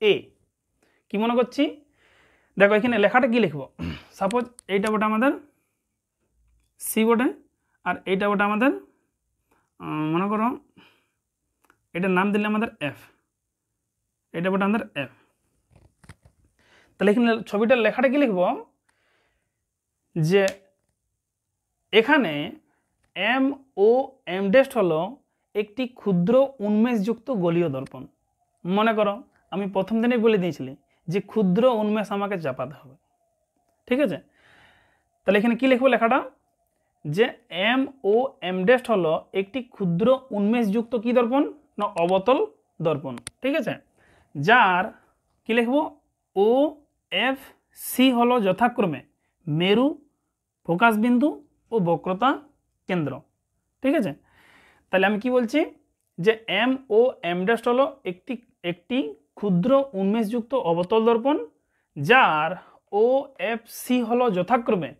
এ। কি মনে করছি, দেখো এখানে লেখাটা কি লিখবো, সাপোজ এইটা বটে আমাদের সি বটে, আর এইটা বটে আমাদের মনে করো এটার নাম দিলে আমাদের এফ, এটা বটে আমাদের এফ। তাহলে এখানে ছবিটার লেখাটা কি লিখবো, যে এখানে এম ও এম ড্যাশ হলো একটি ক্ষুদ্র উন্মেষযুক্ত গলীয় দর্পণ। মনে করো আমি প্রথম দিনেই বলে দিয়েছিলি যে ক্ষুদ্র উন্মেষ আমাকে চাপাতে হবে। ঠিক আছে, তাহলে এখানে কি লিখবো লেখাটা, যে এম ও এম ড্যাশ হলো একটি ক্ষুদ্র উন্মেষযুক্ত কি দর্পণ না, অবতল দর্পণ। ঠিক আছে, যার কি লিখবো, ও এফ সি হলো যথাক্রমে মেরু, ফোকাস বিন্দু ও বক্রতা কেন্দ্র। ঠিক আছে, তাহলে আমি কি বলছি, যে এম ও এম ড্যাশ হলো একটি ক্ষুদ্র উন্মেষযুক্ত অবতল দর্পণ, যার ও এফ সি হলো যথাক্রমে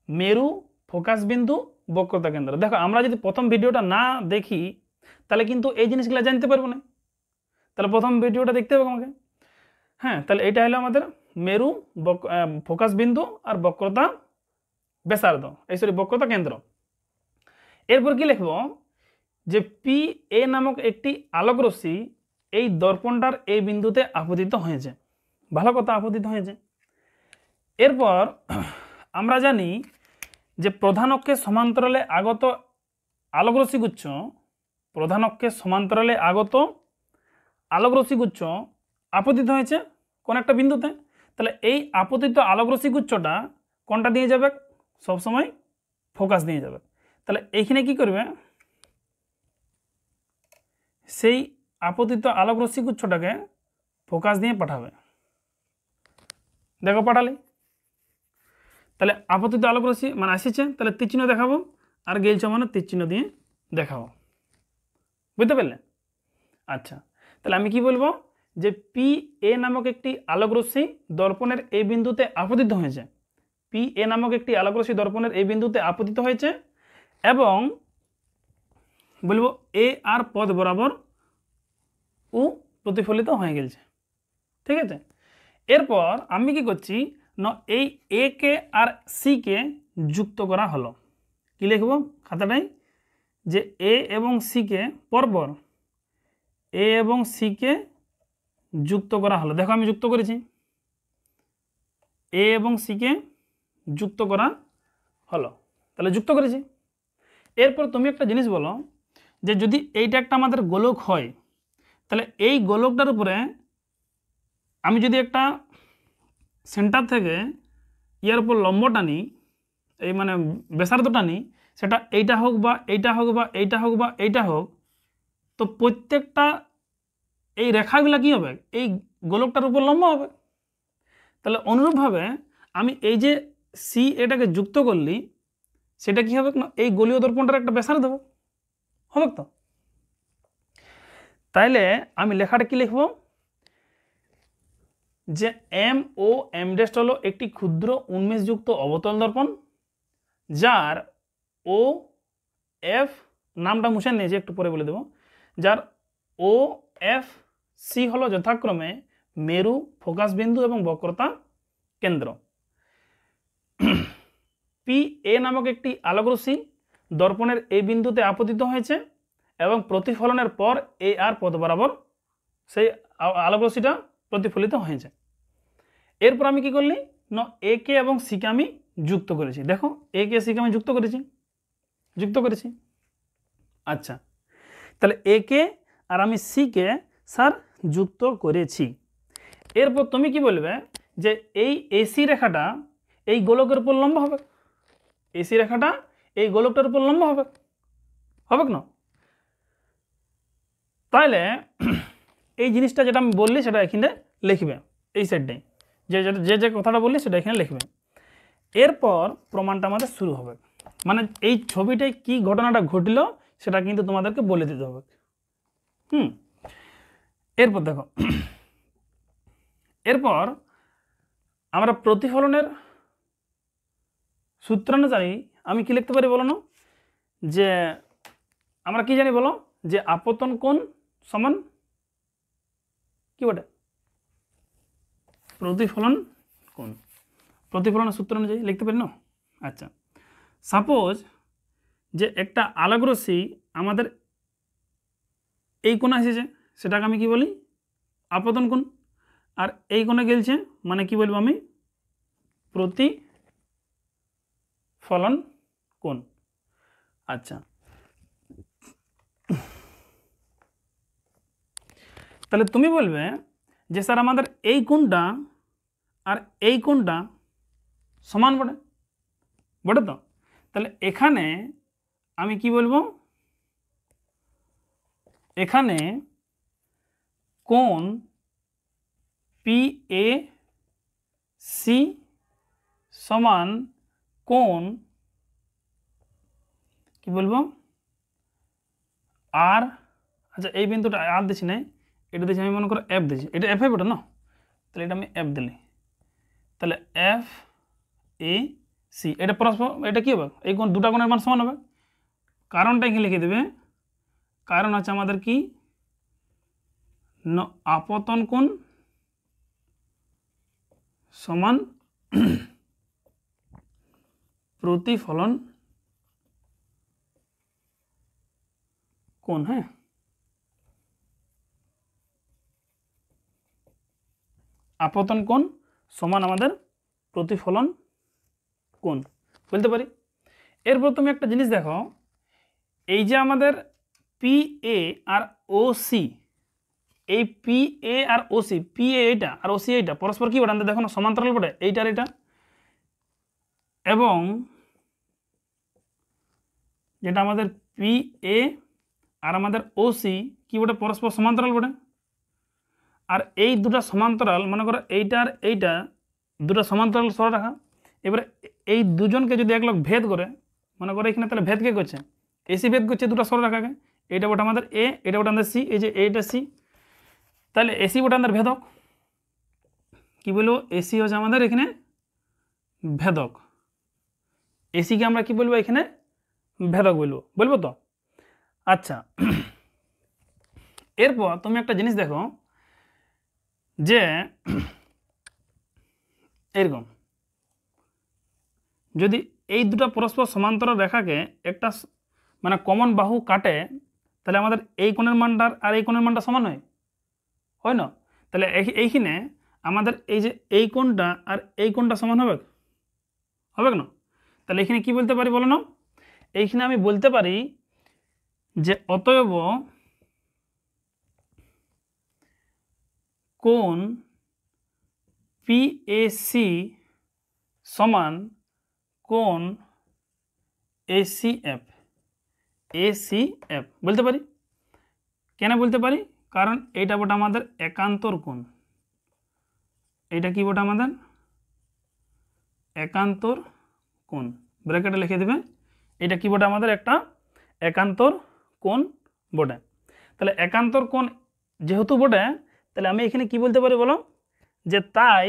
মেরু, ফোকাস বিন্দু, বক্রতা কেন্দ্র। দেখো আমরা যদি প্রথম ভিডিওটা না দেখি তাহলে কিন্তু এই জিনিসগুলো জানতে পারবো না, তাহলে প্রথম ভিডিওটা দেখতে হবে আমাকে। হ্যাঁ, তাহলে এটা হলো আমাদের মেরু, ফোকাস বিন্দু আর বক্রতা ব্যাসার্ধ, বক্রতা কেন্দ্র। এরপর কি লিখব, যে পি এ নামক একটি আলোক রশ্মি এই দর্পণটার এই বিন্দুতে আপতিত হয়েছে। ভালো কথা, আপতিত হয়েছে। এরপর আমরা জানি যে প্রধান অক্ষের সমান্তরালে আগত আলোক রশ্মিগুচ্ছ, প্রধান অক্ষের সমান্তরালে আগত আলোক রশ্মিগুচ্ছ আপতিত হয়েছে কোন একটা বিন্দুতে। তাহলে এই আপতিত আলোক রশ্মিগুচ্ছটা কোনটা দিয়ে যাবে, সবসময় ফোকাস দিয়ে যাবে। তাহলে এইখানে কি করবে, সেই আপতিত আলোক রশ্মিগুচ্ছটাকে ফোকাস দিয়ে পাঠাবে। দেখো পাঠালে, তাহলে আপতিত আলোক রশ্মি মানে আসছে, তাহলে তীরচিহ্ন দেখাবো, আর গেলছে মানে তীরচিহ্ন দিয়ে দেখাবো। বুঝতে পারলে? আচ্ছা, তাহলে আমি কি বলবো, যে পি এ নামক একটি আলোক রশ্মি দর্পণের এই বিন্দুতে আপতিত হয়েছে। পি এ নামক একটি আলোক রশ্মি দর্পণের এই বিন্দুতে আপতিত হয়েছে, এবং বলবো এ আর পথ বরাবর ও প্রতিফলিত হয়ে গেছে। ঠিক আছে, এরপর আমি কি করছি না এই এ কে আর সি কে যুক্ত করা হলো। কি লিখব খাতাটাই, যে এ এবং সি কে পরপর এ এবং সি কে যুক্ত করা হলো। দেখো আমি যুক্ত করেছি, এ এবং সি কে যুক্ত করা হলো, তাহলে যুক্ত করেছি। এরপর তুমি একটা জিনিস বলো, যে যদি এইটা একটা আমাদের গোলক হয়, তাহলে এই গোলকটার উপরে আমি যদি একটা সেন্টার থেকে ইয়ার উপর লম্ব টানি, এই মানে ব্যাসার্ধ টানি, সেটা এইটা হোক বা এইটা হোক বা এইটা হোক বা এইটা হোক, তো প্রত্যেকটা এই রেখাগুলো কী হবে, এই গোলকটার উপর লম্ব হবে। তাহলে অনুরূপভাবে আমি এই যে সি এটাকে যুক্ত করলি, সেটা কি হবে না এই গোলীয় দর্পণটার একটা ব্যাসার্ধ হবে তো। তাইলে আমি লেখাটা কি লিখব, যে এম ও এম ড্যাশ হলো একটি ক্ষুদ্র উন্মেষযুক্ত অবতল দর্পণ, যার ও এফ নামটা মুছে নিয়েছি, একটু পরে বলে দেব, যার ও এফ সি হলো যথাক্রমে মেরু, ফোকাস বিন্দু এবং বক্রতা কেন্দ্র। পি এ নামক একটি আলোকরশ্মি দর্পণের এই বিন্দুতে আপতিত হয়েছে এবং প্রতিফলনের পর এ আর পথ বরাবর সেই আলোকরশ্মিটা প্রতিফলিত হয়েছে। এরপর আমি কি করলি না এ কে এবং সি কে আমি যুক্ত করেছি। দেখো এ কে সি কে আমি যুক্ত করেছি। আচ্ছা, তাহলে এ কে আর আমি সি কে স্যার যুক্ত করেছি। এরপর তুমি কি বলবে, যে এই এসি রেখাটা এই গোলকের উপর লম্ব হবে, এসি রেখাটা এই গোলকটার উপর লম্ব হবে না? তাহলে এই জিনিসটা যেটা আমি বললি সেটা এখানে লিখবে, এই সাইডটাই যে কথাটা বললি সেটা এখানে লিখবে। এরপর প্রমাণটা আমাদের শুরু হবে, মানে এই ছবিটায় কি ঘটনাটা ঘটলো সেটা কিন্তু তোমাদেরকে বলে দিতে হবে। এরপর দেখো, এরপর আমরা প্রতিফলনের সূত্রানুযায়ী আমি কি লিখতে পারি বলো না, যে আমরা কি জানি বলো, যে আপতন কোণ সমান কি বটে প্রতিফলন কোণ। প্রতিফলনের সূত্র অনুযায়ী লিখতে পারি না। আচ্ছা, সাপোজ যে একটা আলোকরশ্মি আমাদের এই কোণে এসেছে, সেটাকে আমি কি বলি আপতন কোণ, আর এই কোণে গেলছে মানে কি বলবো আমি প্রতিফলন কোণ। আচ্ছা, তাহলে তুমি বলবে যে স্যার আমাদের এই কোণটা আর এই কোণটা সমান বটে তো। তাহলে এখানে আমি কি বলবো, এখানে কোণ পি এ সি সমান কোণ কি বলবো আর, আচ্ছা এই বিন্দুটা আর দিচ্ছি না, এটা দিচ্ছি আমি মনে করো এফ দিচ্ছি, এটা এফ বটে না, তাহলে এটা আমি এফ দিলি, তাহলে এফ এ সি এটা পরস্পর এটা কি হবে, এই কোণ দুটা কোণের মান সমান হবে। কারণটা এখানে লিখে দেবে, কারণ আছে আমাদের কি আপতন কোণ সমান প্রতিফলন কোণ। হ্যাঁ, আপতন কোণ সমান আমাদের প্রতিফলন কোণ বলতে পারি। এরপর তুমি একটা জিনিস দেখো, এই যে আমাদের P A R O C, এই P A R O C, P A এইটা আর ও সি এইটা পরস্পর কি বটে দেখো না সমান্তরাল বটে, এইটার এটা, এবং যেটা আমাদের পি এ আর আমাদের ও সি কি বটে পরস্পর সমান্তরাল বটে। আর এই দুটা সমান্তরাল মনে করো এইটা আর এইটা দুটা সমান্তরাল সরলরেখা, এবারে এই দুজনকে যদি এক লোক ভেদ করে, মনে করো এখানে তাহলে ভেদ কে করছে, এসি ভেদ করছে দুটা সরলরেখাকে, এইটা বটে আমাদের এ, এটা বটে আমাদের সি, এই যে এইটা সি, তাহলে এসি বটে আমাদের ভেদক, কি বলবো এসি হচ্ছে আমাদের এখানে ভেদক, এসিকে আমরা কি বলবো এখানে ভেদক বলবো তো। আচ্ছা, এরপর তুমি একটা জিনিস দেখো যে এরকম যদি এই দুটো পরস্পর সমান্তরাল রেখাকে একটা মানে কমন বাহু কাটে, তাহলে আমাদের এই কোণের মানটার আর এই কোণের মানটা সমান হয় না? তাহলে এইখানে আমাদের এই যে এই কোণটা আর এই কোণটা সমান হবে না? তাহলে এখানে কি বলতে পারি বলো না? এইখানে আমি বলতে পারি যে অতএব কোণ পিএসি সমান কোণ এসিএফ বলতে পারি। কেন বলতে পারি? কারণ এইটা বটে আমাদের একান্তর কোণ। এইটা কি বটে আমাদের একান্তর কোণ, ব্র্যাকেটে লিখে দেবে। এটা কি বটে আমাদের একটা একান্তর কোণ বটে। তাহলে একান্তর কোণ যেহেতু বটে, তাহলে আমি এখানে কি বলতে পারি বলো? যে তাই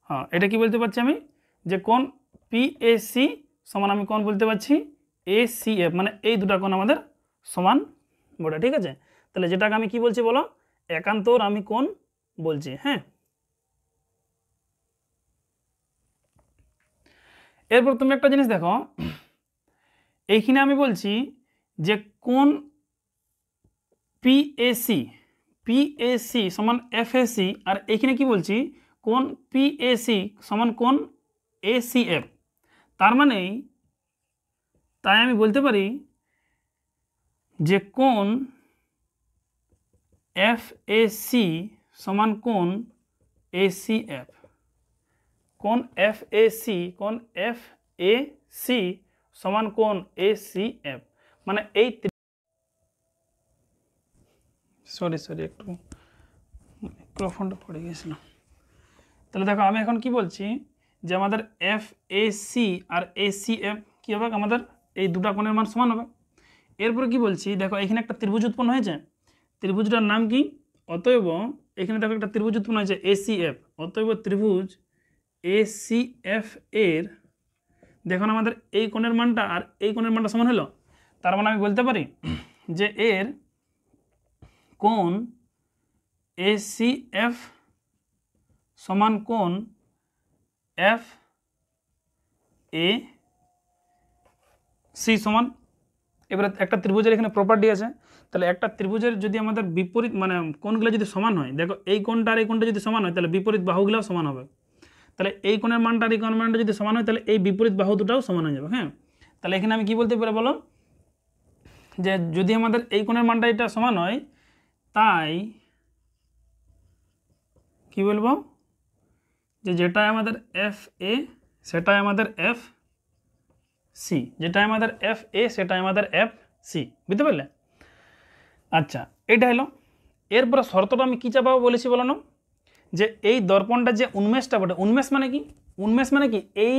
হ্যাঁ, এটা কি বলতে পারছি আমি? যে কোণ পিএসি সমান আমি কোণ বলতে পারছি এসিএফ, মানে এই দুটা কোণ আমাদের সমান বটে। ঠিক আছে, তাহলে যেটাকে আমি কি বলছি বলো? একান্তর আমি কোণ বলছি। হ্যাঁ, এরপর তুমি একটা জিনিস দেখো, এইখানে আমি বলছি যে কোণ পিএসি সমান এফএসি, আর এইখানে কি বলছি? কোণ পিএসি সমান কোণ এসিএফ। তার মানে তাই আমি বলতে পারি যে কোণ এফএসি সমান কোণ এসিএফ। কোণ এফএসি সমান কোণ এসিএফ, মানে এই সরি একটু মাইক্রোফোনটা পড়ে গিয়েছিল। তাহলে দেখো আমি এখন কি বলছি যে আমাদের এফএসি আর এসিএফ কি হবে? আমাদের এই দুটা কোণের মান সমান হবে। এরপরে কি বলছি দেখো, এখানে একটা ত্রিভুজ উৎপন্ন হয়েছে। ত্রিভুজটার নাম কি? অতএব এখানে দেখো একটা ত্রিভুজ উৎপন্ন হয়েছে এসিএফ। অতএব ত্রিভুজ এসিএফ এর দেখুন আমাদের এই কোণের মানটা আর এই কোণের মানটা সমান হলো। তার মানে আমি বলতে পারি যে এর কোণ এসিএফ সমান কোণ এফ এ সি সমান। এবারে একটা ত্রিভুজের এখানে প্রপার্টি আছে, তাহলে একটা ত্রিভুজের যদি আমাদের বিপরীত মানে কোণগুলো যদি সমান হয়, দেখো এই কোণটা আর এই কোণটা যদি সমান হয়, তাহলে বিপরীত বাহুগুলোও সমান হবে। তাহলে এই কোণের মানটা আর এই কোণের মানটা যদি সমান হয়, তাহলে এই বিপরীত বাহু দুটাও সমান হয়ে যাবে। হ্যাঁ, তাহলে এখানে আমি কি বলতে পারি বলো? যে যদি আমাদের এই কোণের মানটা এটা সমান হয়, তাই কি বলবো? যে যেটাই আমাদের এফ এ সেটাই আমাদের এফ সি, যেটাই আমাদের এফ এ সেটাই আমাদের এফ সি। বুঝতে পারলে? আচ্ছা, এটা হলো। এরপরে শর্তটা আমি কী চাপাবো বলেছি বলো না? যে এই দর্পণটা যে উন্মেষটা বটে, উন্মেষ মানে কি? উন্মেষ মানে কি? এই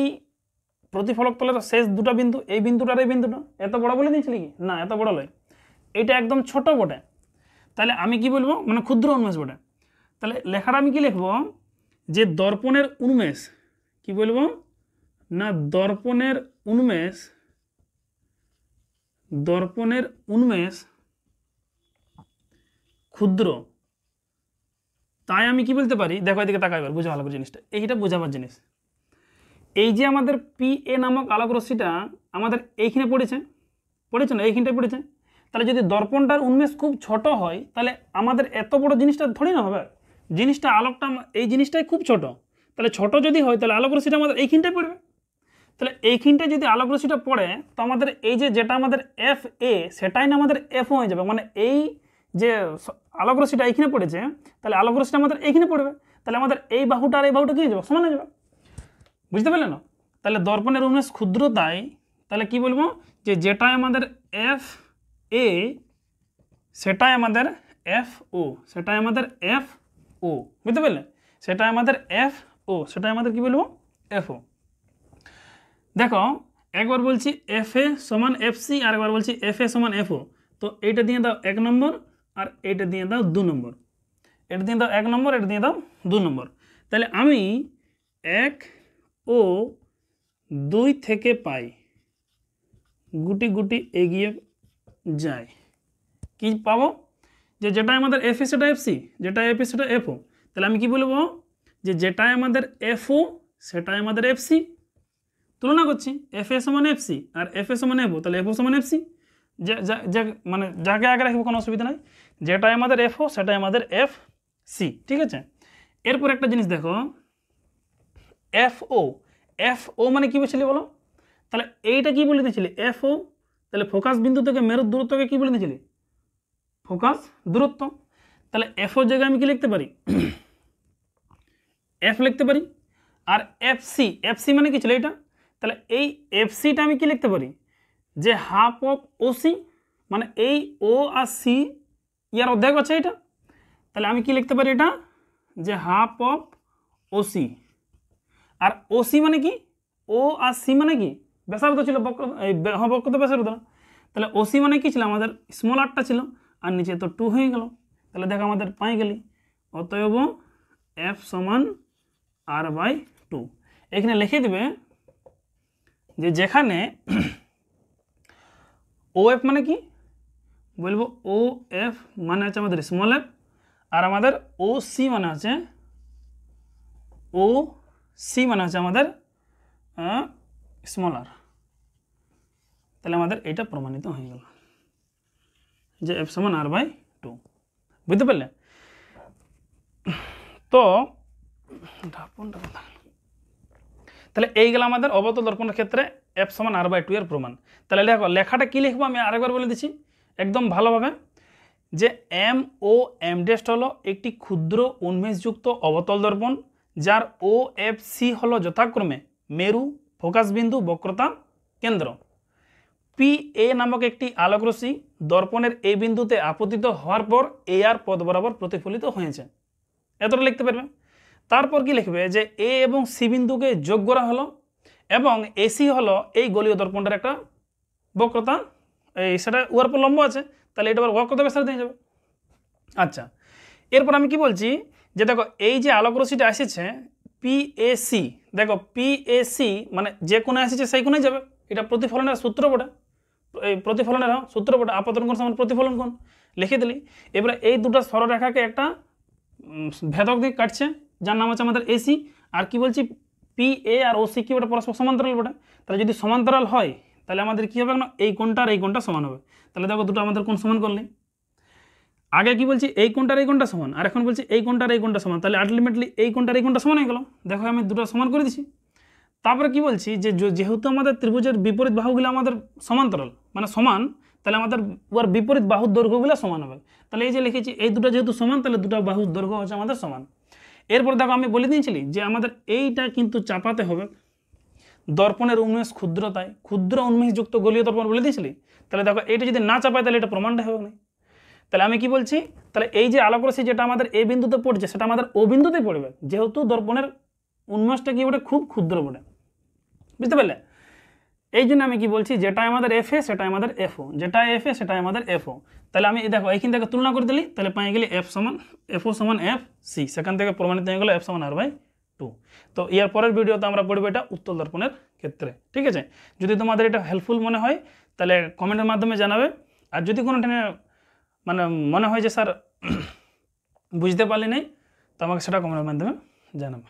প্রতিফলক তলের শেষ দুটা বিন্দু, এই বিন্দুটার এই বিন্দুটা এত বড় বলে দিয়েছিলি কি? না, এত বড় নয়, এইটা একদম ছোট বটে। তাহলে আমি কি বলবো? মানে ক্ষুদ্র উন্মেষ বটে। তাহলে লেখাটা আমি কি লিখবো? যে দর্পণের উন্মেষ কি বলবো? না, দর্পণের উন্মেষ ক্ষুদ্র। তাই আমি কি বলতে পারি? দেখো এদিকে তাকাই, এবার বুঝা ভালো করে জিনিসটা, এইটা বোঝাবার জিনিস। এই যে আমাদের পি এ নামক আলোক রশ্মিটা আমাদের এইখানে পড়েছে না? এইখানটায় পড়েছে। তাহলে যদি দর্পণটার উন্মেষ খুব ছোট হয়, তাহলে আমাদের এত বড় জিনিসটা ধরে না হবে। জিনিসটা আলোকটা এই জিনিসটাই খুব ছোট। তাহলে ছোট যদি হয়, তাহলে আলোক রশ্মিটা আমাদের এইখানটায় পড়বে। তাহলে এইখানটায় যদি আলোক রশ্মিটা পড়ে, তো আমাদের এই যে যেটা আমাদের এফ এ সেটাই না আমাদের এফ হয়ে যাবে। মানে এই যে আলোক রশ্মিটা এইখানে পড়েছে, তাহলে আলোক রশ্মিটা আমাদের এইখানে পড়বে। তাহলে আমাদের এই বাহুটা আর এই বাহুটা কি হয়ে যাবে? সমান হয়ে যাবে। বুঝতে পারলে না? তাহলে দর্পণের উন্মেষ ক্ষুদ্র, তাহলে কি বলবো? যে যেটাই আমাদের এফ এ সেটাই আমাদের এফ ও, সেটাই আমাদের এফ ও। বুঝতে পারলে? সেটাই আমাদের এফ ও, সেটাই আমাদের কি বলবো? F O. দেখো একবার বলছি এফ এ সমান এফ সি, আর একবার বলছি এফ এ সমান এফ ও। তো এইটা দিয়ে দাও 1 নম্বর, আর এইটা দিয়ে দাও 2 নম্বর। এটা দিয়ে দাও 1 নম্বর, এটা দিয়ে দাও 2 নম্বর। তাহলে আমি 1 ও 2 থেকে পাই গুটি গুটি এগিয়ে যায়। কি পাবো? যে যেটা আমাদের এফ সেটা এফসি, যেটা এফ সেটা এফও। তাহলে আমি কি বলবো? যে যেটা আমাদের এফও সেটাই আমাদের এফসি। তুলনা করছি এফ এ সমান এফসি আর এফ এ সমান এফও, তাহলে এফও সমান এফসি। যে মানে যাকে আগে রাখবো কোনো অসুবিধা নাই। যেটাই আমাদের এফও সেটাই আমাদের এফ সি। ঠিক আছে, এরপর একটা জিনিস দেখো, এফও। এফও মানে কি বলছিলি বলো? তাহলে এইটা কি বলে দিয়েছিলি? এফও। তাহলে ফোকাস বিন্দু থেকে মেরুর দূরত্বকে কি বলে দিয়েছিলি? ফোকাস দূরত্ব। তাহলে এফও জায়গায় আমি কি লিখতে পারি? এফ লিখতে পারি। আর এফসি, এফসি মানে কি ছিল এটা? তাহলে এই এফসিটা আমি কি লিখতে পারি? যে হাফ অফ ওসি, মানে এই ও আর সি ইয়ার অর্ধেক আছে এটা। তাহলে আমি কি লিখতে পারি এটা? যে হাফ অফ ওসি। আর ওসি মানে কি? ও আর সি মানে কি? ব্যাসার্ধ ছিল, বক্রতা ব্যাসার্ধ। তাহলে ওসি মানে কি ছিল? আমাদের স্মল আরটা ছিল, আর নিচে তো 2 হয়ে গেল। তাহলে দেখো আমাদের পাই গেলি, অতএব এফ সমান r/2। এখানে লিখে দিবে যে যেখানে ও এফ মানে কি বলবো? ও এফ মানে আছে আমাদের স্মল এফ, আর আমাদের ও সি মানে আছে আমাদের স্মল আর। তাহলে আমাদের এটা প্রমাণিত হয়ে গেল যে এফ সমান r/2। বুঝতে পারলে? তো তাহলে এই গেল আমাদের অবতল দর্পণের ক্ষেত্রে এফ সমান r/2 এর প্রমাণ। তাহলে দেখো লেখাটা কি লিখবো আমি আরেকবার বলে দিচ্ছি একদম ভালোভাবে, যে এম ও এম ডেস্ট হলো একটি ক্ষুদ্র উন্মেষযুক্ত অবতল দর্পণ, যার ও এফ সি হলো যথাক্রমে মেরু, ফোকাস বিন্দু, বক্রতা কেন্দ্র। পি এ নামক একটি আলোকরশ্মি দর্পণের এই বিন্দুতে আপতিত হওয়ার পর এ আর পথ বরাবর প্রতিফলিত হয়েছে। এতটা লিখতে পারবে। তারপর কি লিখবে? যে এ এবং সি বিন্দুকে যোগ করা হলো, এবং এসি হলো এই গলীয় দর্পণটার একটা বক্রতা, এই সেটা উহার পর লম্ব আছে, তাহলে এটা আবার বক্রতা ব্যাসার্ধ হয়ে যাবে। আচ্ছা, এরপর আমি কি বলছি? যে দেখো এই যে আলোকরশ্মিটা এসেছে পিএসি, দেখো পিএসি মানে যে কোণে এসেছে সেই কোণে যাবে। এটা প্রতিফলনের সূত্র বটে, এই প্রতিফলনের সূত্র বটে, আপতন কোণ সমান প্রতিফলন কোণ লিখে দিলি। এবারে এই দুটো সরলরেখাকে একটা ভেদক দিয়ে কাটছে, যার নাম হচ্ছে আমাদের এসি। আর কি বলছি? পি এ আর ওসি কি বটে? পরস্পর সমান্তরাল বটে। তাহলে যদি সমান্তরাল হয় তাহলে আমাদের কি হবে না? এই কোণটা আর এই কোণটা সমান হবে। তাহলে দেখো দুটো আমাদের কোণ সমান করলে, আগে কি বলছি? এই কোণটার এই কোণটা সমান, আর এখন বলছি এই কোণটার এই কোণটা সমান। তাহলে আলটিমেটলি এই কোণটার এই কোণটা সমান হয়ে গেল। দেখো আমি দুটো সমান করে দিচ্ছি। তারপরে কি বলছি? যে যেহেতু আমাদের ত্রিভুজের বিপরীত বাহুগুলো আমাদের সমান্তরাল মানে সমান, তাহলে আমাদের ওর বিপরীত বাহুর দৈর্ঘ্যগুলো সমান হবে। তাহলে এই যে লিখেছি এই দুটো যেহেতু সমান, তাহলে দুটো বাহুর দৈর্ঘ্য হচ্ছে আমাদের সমান। এরপর দেখো আমি বলে দিয়েছিলি যে আমাদের এইটা কিন্তু চাপাতে হবে দর্পণের উন্মেষ ক্ষুদ্রতায়, ক্ষুদ্র উন্মেষযুক্ত গলীয় দর্পণ বলে দিয়েছিলি। তাহলে দেখো এইটা যদি না চাপায় তাহলে এটা প্রমাণটা হবে না। তাহলে আমি কি বলছি? তাহলে এই যে আলোকরশ্মি যেটা আমাদের এ বিন্দুতে পড়ছে সেটা আমাদের ও বিন্দুতে পড়বে, যেহেতু দর্পণের উন্মেষটা কি বটে? খুব ক্ষুদ্র বটে। বুঝতে পারলে? এই জন্য আমি কি বলছি? যেটা আমাদের এফ এ সেটা আমাদের এফও, যেটা এফ এ সেটা আমাদের এফও। তাহলে আমি দেখো এইখান থেকে তুলনা করে দিলি, তাহলে পাই গেলি এফ সমান এফও সমান এফ সি। সেখান থেকে প্রমাণিত হয়ে গেল এফ সমান r/2। তো এর পরের ভিডিওতে আমরা পড়বো এটা উত্তল দর্পণের ক্ষেত্রে। ঠিক আছে, যদি তোমাদের এটা হেল্পফুল মনে হয় তাহলে কমেন্টের মাধ্যমে জানাবে। আর যদি কোনো মানে মনে হয় যে স্যার বুঝতে পারলি নাই, তো আমাকে সেটা কমেন্টের মাধ্যমে জানাবে।